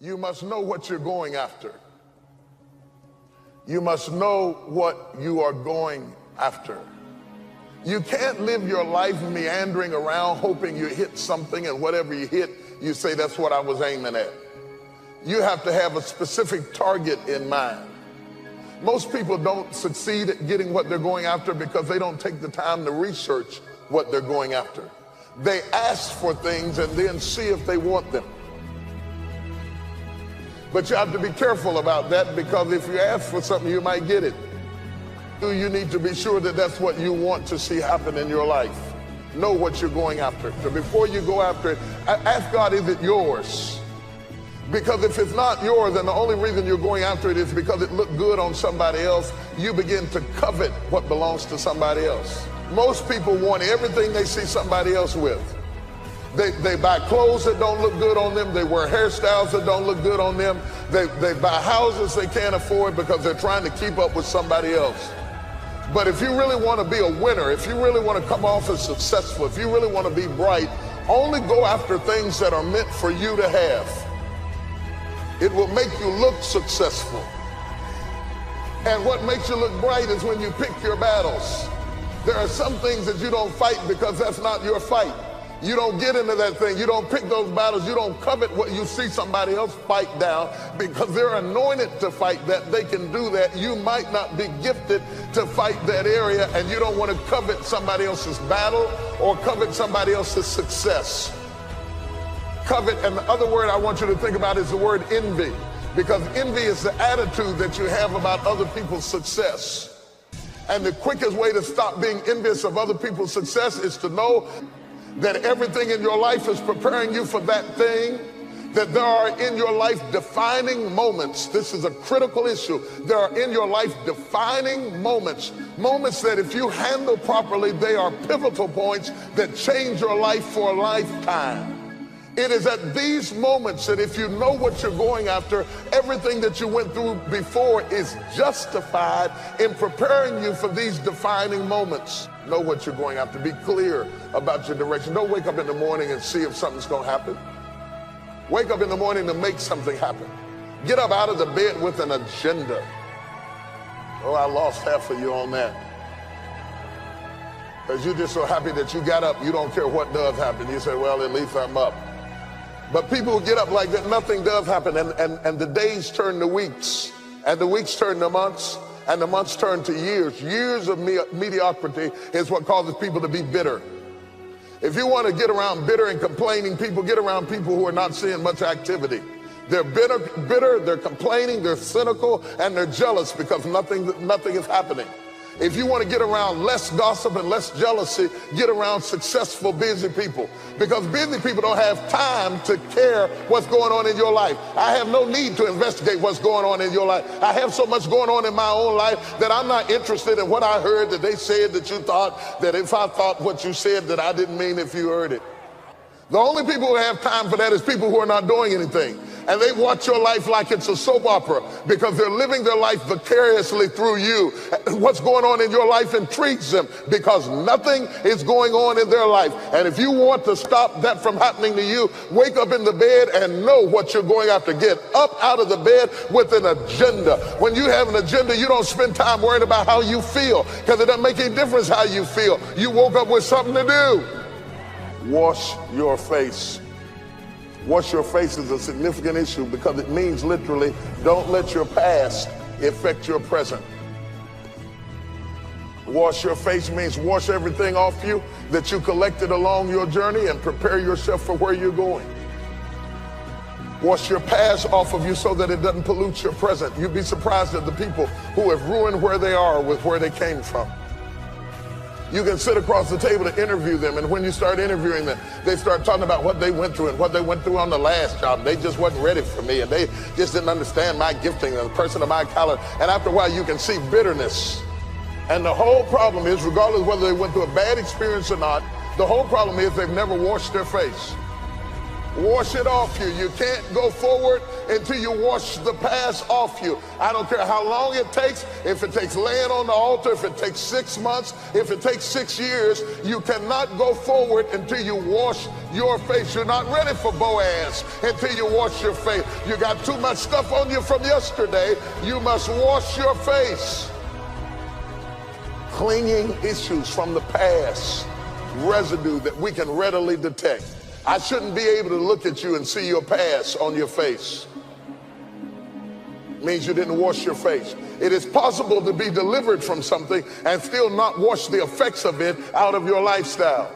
You must know what you're going after. You must know what you are going after. You can't live your life meandering around hoping you hit something, and whatever you hit, you say, that's what I was aiming at. You have to have a specific target in mind. Most people don't succeed at getting what they're going after because they don't take the time to research what they're going after. They ask for things and then see if they want them. But you have to be careful about that, because if you ask for something, you might get it. You need to be sure that that's what you want to see happen in your life. Know what you're going after. So before you go after it, ask God, is it yours? Because if it's not yours, and the only reason you're going after it is because it looked good on somebody else, you begin to covet what belongs to somebody else. Most people want everything they see somebody else with. They buy clothes that don't look good on them. They wear hairstyles that don't look good on them. They buy houses they can't afford because they're trying to keep up with somebody else. But if you really want to be a winner, if you really want to come off as successful, if you really want to be bright, only go after things that are meant for you to have. It will make you look successful. And what makes you look bright is when you pick your battles. There are some things that you don't fight because that's not your fight. You don't get into that thing. You don't pick those battles. You don't covet what you see somebody else fight down because they're anointed to fight that. They can do that. You might not be gifted to fight that area, and you don't want to covet somebody else's battle or covet somebody else's success. Covet, and the other word I want you to think about is the word envy, because envy is the attitude that you have about other people's success. And the quickest way to stop being envious of other people's success is to know that everything in your life is preparing you for that thing, that there are in your life defining moments. This is a critical issue. There are in your life defining moments, moments that if you handle properly, they are pivotal points that change your life for a lifetime. It is at these moments that if you know what you're going after, everything that you went through before is justified in preparing you for these defining moments. Know what you're going after. Be clear about your direction. Don't wake up in the morning and see if something's going to happen. Wake up in the morning to make something happen. Get up out of the bed with an agenda. Oh, I lost half of you on that. Because you're just so happy that you got up. You don't care what does happen. You say, well, at least I'm up. But people who get up like that, nothing does happen. And the days turn to weeks. And the weeks turn to months. And the months turn to years. Years of mediocrity is what causes people to be bitter. If you want to get around bitter and complaining people, get around people who are not seeing much activity. They're bitter, they're complaining, they're cynical, and they're jealous because nothing is happening. If you want to get around less gossip and less jealousy, get around successful, busy people. Because busy people don't have time to care what's going on in your life. I have no need to investigate what's going on in your life. I have so much going on in my own life that I'm not interested in what I heard that they said that you thought, that if I thought what you said that I didn't mean if you heard it. The only people who have time for that is people who are not doing anything. And they watch your life like it's a soap opera because they're living their life vicariously through you. What's going on in your life intrigues them because nothing is going on in their life. And if you want to stop that from happening to you, wake up in the bed and know what you're going after. Get up out of the bed with an agenda. When you have an agenda, you don't spend time worrying about how you feel because it doesn't make any difference how you feel. You woke up with something to do. Wash your face. Wash your face is a significant issue because it means literally don't let your past affect your present. Wash your face means wash everything off you that you collected along your journey and prepare yourself for where you're going. Wash your past off of you so that it doesn't pollute your present. You'd be surprised at the people who have ruined where they are with where they came from. You can sit across the table to interview them, and when you start interviewing them, they start talking about what they went through and what they went through on the last job. They just wasn't ready for me, and they just didn't understand my gifting and the person of my caliber. And after a while, you can see bitterness. And the whole problem is, regardless of whether they went through a bad experience or not, the whole problem is they've never washed their face. Wash it off you. You can't go forward until you wash the past off you. I don't care how long it takes. If it takes laying on the altar, if it takes 6 months, if it takes 6 years, you cannot go forward until you wash your face. You're not ready for Boaz until you wash your face. You got too much stuff on you from yesterday. You must wash your face. Clinging issues from the past, residue that we can readily detect. I shouldn't be able to look at you and see your past on your face. Means you didn't wash your face. It is possible to be delivered from something and still not wash the effects of it out of your lifestyle.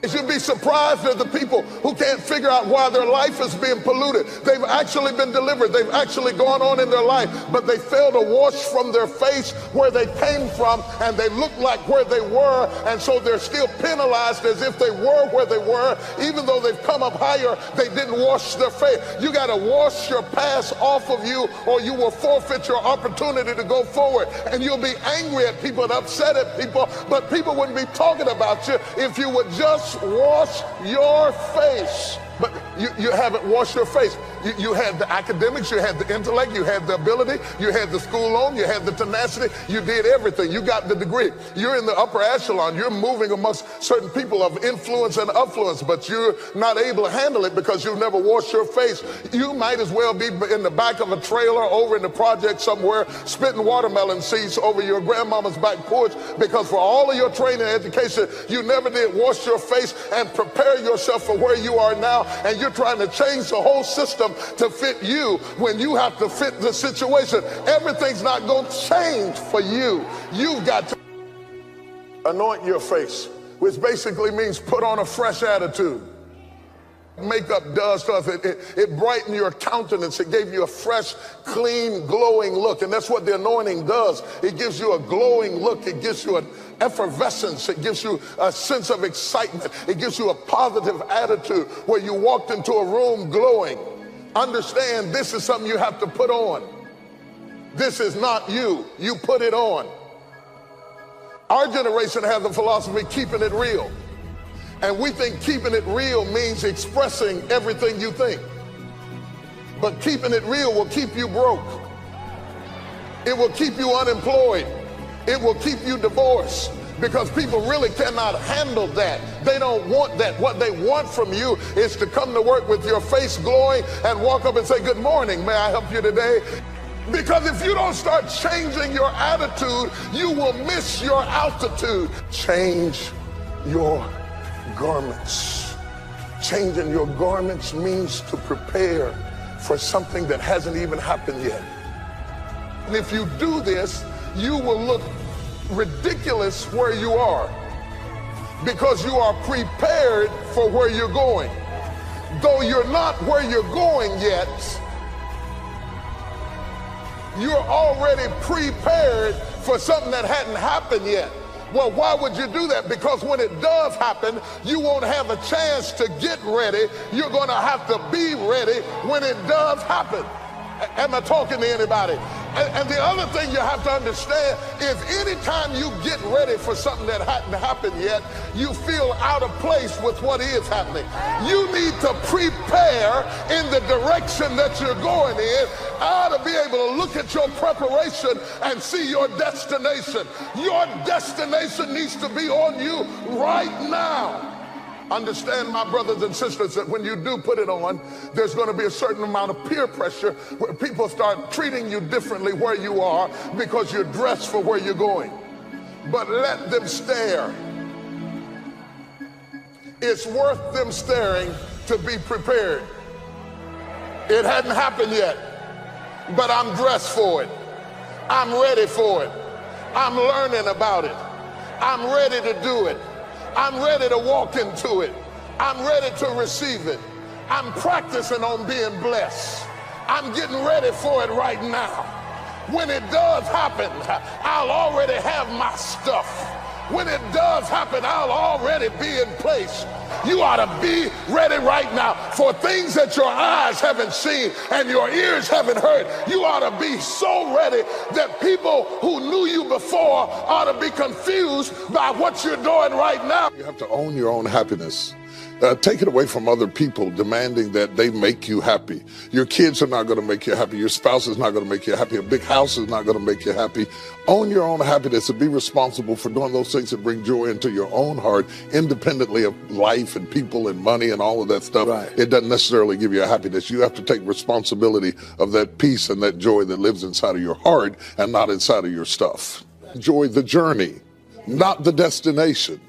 You should be surprised at the people who can't figure out why their life is being polluted. They've actually been delivered. They've actually gone on in their life, but they fail to wash from their face where they came from, and they look like where they were, and so they're still penalized as if they were where they were. Even though they've come up higher, they didn't wash their face. You got to wash your past off of you, or you will forfeit your opportunity to go forward. And you'll be angry at people and upset at people, but people wouldn't be talking about you if you would just wash your face. But you haven't washed your face. You had the academics, you had the intellect, you had the ability, you had the school loan, you had the tenacity, you did everything. You got the degree. You're in the upper echelon. You're moving amongst certain people of influence and affluence, but you're not able to handle it because you never washed your face. You might as well be in the back of a trailer over in the project somewhere, spitting watermelon seeds over your grandmama's back porch, because for all of your training and education, you never did wash your face and prepare yourself for where you are now. And you're trying to change the whole system to fit you when you have to fit the situation. Everything's not going to change for you. You've got to anoint your face, which basically means put on a fresh attitude. Makeup does stuff. It brightened your countenance. It gave you a fresh, clean, glowing look. And that's what the anointing does. It gives you a glowing look. It gives you an effervescence. It gives you a sense of excitement. It gives you a positive attitude where you walked into a room glowing. Understand, this is something you have to put on. This is not you. You put it on. Our generation has the philosophy, keeping it real. And we think keeping it real means expressing everything you think. But keeping it real will keep you broke. It will keep you unemployed. It will keep you divorced, because people really cannot handle that. They don't want that. What they want from you is to come to work with your face glowing and walk up and say, "Good morning, may I help you today?" Because if you don't start changing your attitude, you will miss your altitude. Change your garments. Changing your garments means to prepare for something that hasn't even happened yet. And if you do this, you will look ridiculous where you are, because you are prepared for where you're going. Though you're not where you're going yet, you're already prepared for something that hadn't happened yet. Well, why would you do that? Because when it does happen, you won't have a chance to get ready. You're going to have to be ready when it does happen. Am I talking to anybody? And the other thing you have to understand is anytime you get ready for something that hadn't happened yet, you feel out of place with what is happening. You need to prepare in the direction that you're going in. I ought to be able to look at your preparation and see your destination. Your destination needs to be on you right now. Understand, my brothers and sisters, that when you do put it on, there's going to be a certain amount of peer pressure where people start treating you differently where you are because you're dressed for where you're going. But let them stare. It's worth them staring to be prepared. It hadn't happened yet, but I'm dressed for it. I'm ready for it. I'm learning about it. I'm ready to do it. I'm ready to walk into it. I'm ready to receive it. I'm practicing on being blessed. I'm getting ready for it right now. When it does happen, I'll already have my stuff. When it does happen, I'll already be in place. You ought to be ready right now for things that your eyes haven't seen and your ears haven't heard. You ought to be so ready that people who knew you before ought to be confused by what you're doing right now. You have to own your own happiness. Take it away from other people demanding that they make you happy. Your kids are not going to make you happy. Your spouse is not going to make you happy. A big house is not going to make you happy. Own your own happiness and be responsible for doing those things that bring joy into your own heart, independently of life and people and money and all of that stuff. Right. It doesn't necessarily give you a happiness. You have to take responsibility of that peace and that joy that lives inside of your heart and not inside of your stuff. Enjoy the journey, not the destination.